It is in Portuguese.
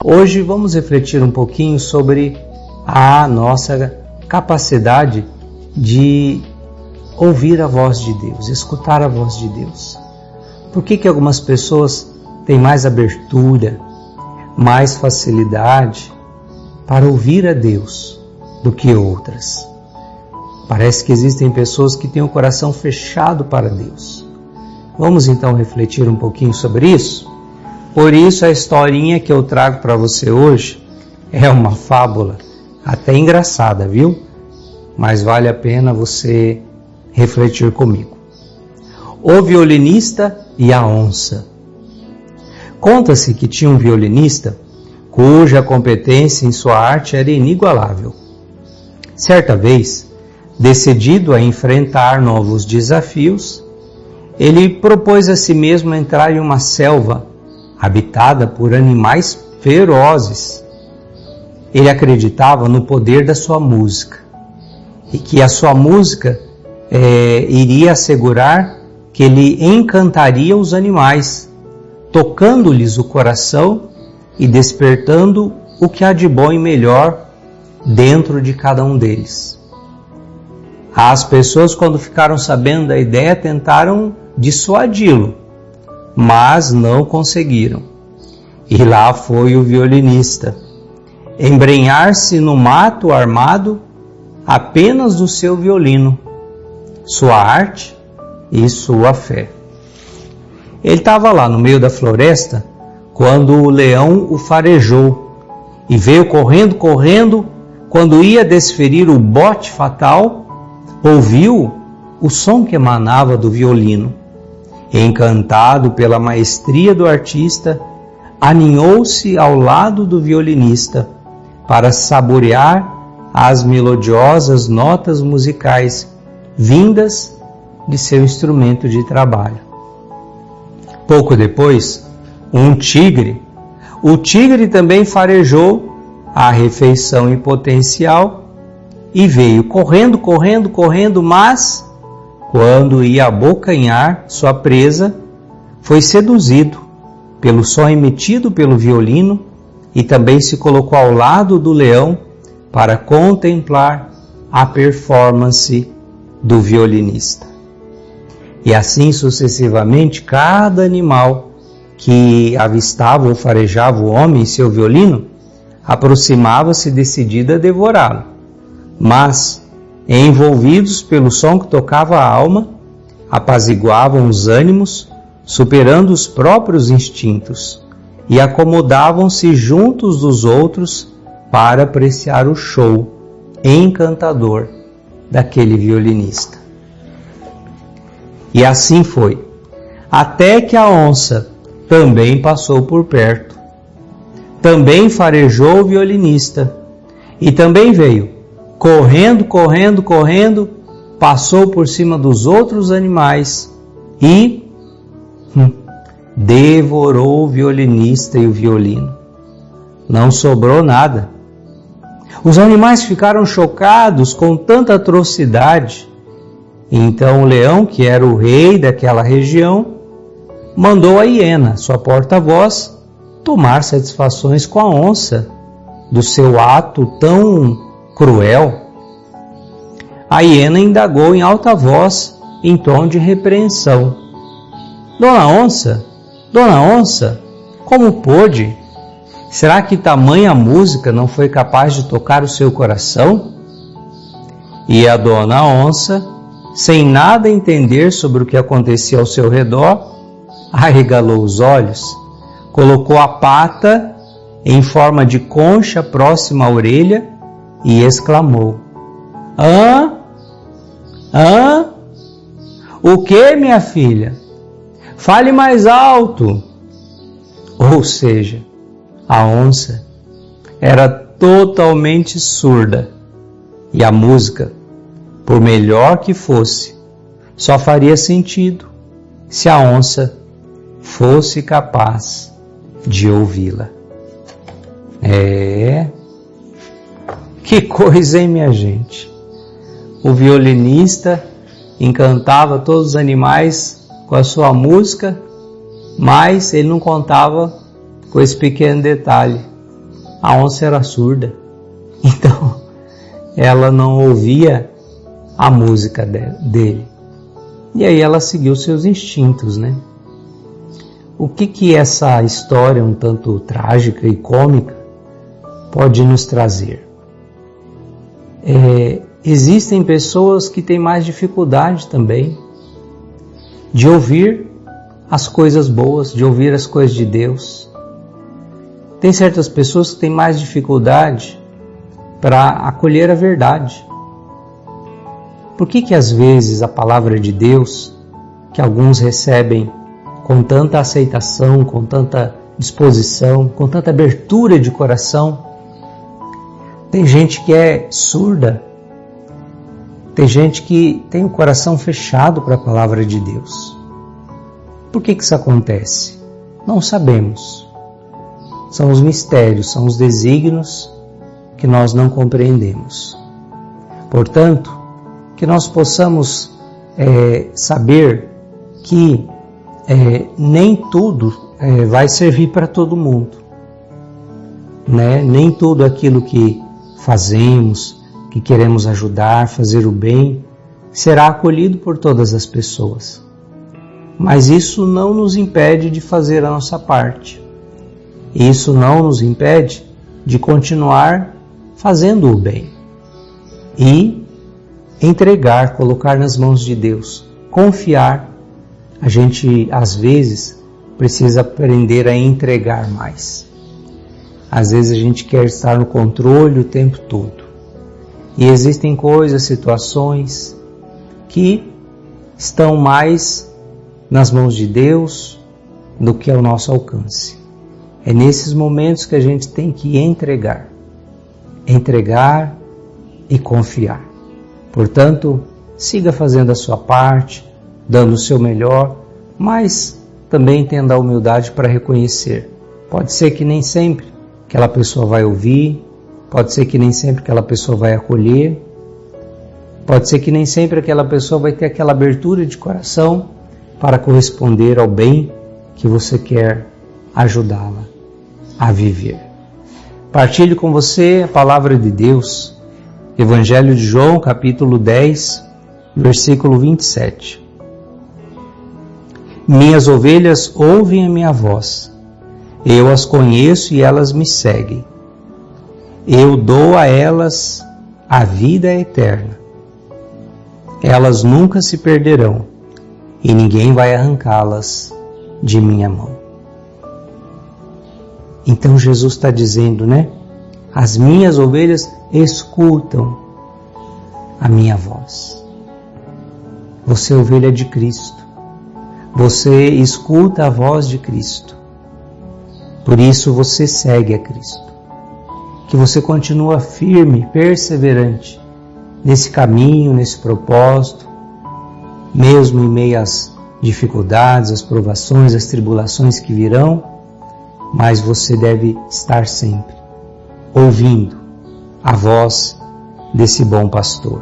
Hoje vamos refletir um pouquinho sobre a nossa capacidade de ouvir a voz de Deus, escutar a voz de Deus. Por que algumas pessoas têm mais abertura, mais facilidade para ouvir a Deus do que outras? Parece que existem pessoas que têm o coração fechado para Deus. Vamos então refletir um pouquinho sobre isso? Por isso a historinha que eu trago para você hoje é uma fábula, até engraçada, viu? Mas vale a pena você refletir comigo. O violinista e a onça. Conta-se que tinha um violinista cuja competência em sua arte era inigualável. Certa vez, decidido a enfrentar novos desafios, ele propôs a si mesmo entrar em uma selva habitada por animais ferozes. Ele acreditava no poder da sua música e que a sua música iria assegurar que ele encantaria os animais, tocando-lhes o coração e despertando o que há de bom e melhor dentro de cada um deles. As pessoas, quando ficaram sabendo da ideia, tentaram dissuadi-lo, mas não conseguiram. E lá foi o violinista, embrenhar-se no mato armado apenas do seu violino, sua arte e sua fé. Ele estava lá no meio da floresta quando o leão o farejou e veio correndo. Quando ia desferir o bote fatal, ouviu o som que emanava do violino. Encantado pela maestria do artista, aninhou-se ao lado do violinista para saborear as melodiosas notas musicais vindas de seu instrumento de trabalho. Pouco depois, o tigre também farejou a refeição em potencial e veio correndo, mas quando ia abocanhar sua presa, foi seduzido pelo som emitido pelo violino e também se colocou ao lado do leão para contemplar a performance do violinista. E assim sucessivamente, cada animal que avistava ou farejava o homem e seu violino aproximava-se decidida a devorá-lo. Mas, envolvidos pelo som que tocava a alma, apaziguavam os ânimos, superando os próprios instintos, e acomodavam-se juntos dos outros para apreciar o show encantador daquele violinista. E assim foi, até que a onça também passou por perto. Também farejou o violinista e também veio correndo, passou por cima dos outros animais e devorou o violinista e o violino. Não sobrou nada. Os animais ficaram chocados com tanta atrocidade. Então o leão, que era o rei daquela região, mandou a hiena, sua porta-voz, tomar satisfações com a onça do seu ato tão cruel. A hiena indagou em alta voz, em tom de repreensão: Dona Onça, como pôde? Será que tamanha música não foi capaz de tocar o seu coração? E a Dona Onça, sem nada entender sobre o que acontecia ao seu redor, arregalou os olhos, colocou a pata em forma de concha próxima à orelha e exclamou: Hã? O que, minha filha? Fale mais alto! Ou seja, a onça era totalmente surda e a música, por melhor que fosse, só faria sentido se a onça fosse capaz de ouvi-la. Que coisa, hein, minha gente? O violinista encantava todos os animais com a sua música, mas ele não contava com esse pequeno detalhe. A onça era surda, então ela não ouvia a música dele. E aí ela seguiu seus instintos, né? O que essa história um tanto trágica e cômica pode nos trazer? Existem pessoas que têm mais dificuldade também de ouvir as coisas boas, de ouvir as coisas de Deus. Tem certas pessoas que têm mais dificuldade para acolher a verdade. Por que às vezes a palavra de Deus, que alguns recebem com tanta aceitação, com tanta disposição, com tanta abertura de coração, tem gente que é surda, tem gente que tem o coração fechado para a palavra de Deus. Por que isso acontece? Não sabemos. São os mistérios, são os desígnios que nós não compreendemos. Portanto, que nós possamos saber que nem tudo vai servir para todo mundo, né? Nem tudo aquilo que fazemos, que queremos ajudar, fazer o bem, será acolhido por todas as pessoas. Mas isso não nos impede de fazer a nossa parte. Isso não nos impede de continuar fazendo o bem e entregar, colocar nas mãos de Deus, confiar. A gente, às vezes, precisa aprender a entregar mais. Às vezes a gente quer estar no controle o tempo todo. E existem coisas, situações que estão mais nas mãos de Deus do que ao nosso alcance. É nesses momentos que a gente tem que entregar e confiar. Portanto, siga fazendo a sua parte, dando o seu melhor, mas também tendo a humildade para reconhecer. Pode ser que nem sempre aquela pessoa vai ouvir, pode ser que nem sempre aquela pessoa vai acolher, pode ser que nem sempre aquela pessoa vai ter aquela abertura de coração para corresponder ao bem que você quer ajudá-la a viver. Partilho com você a palavra de Deus, Evangelho de João, capítulo 10, versículo 27. Minhas ovelhas ouvem a minha voz, eu as conheço e elas me seguem. Eu dou a elas a vida eterna. Elas nunca se perderão e ninguém vai arrancá-las de minha mão. Então Jesus está dizendo, né? As minhas ovelhas escutam a minha voz. Você é ovelha de Cristo. Você escuta a voz de Cristo. Por isso você segue a Cristo. Que você continua firme, perseverante nesse caminho, nesse propósito, mesmo em meio às dificuldades, às provações, às tribulações que virão, mas você deve estar sempre ouvindo a voz desse bom pastor.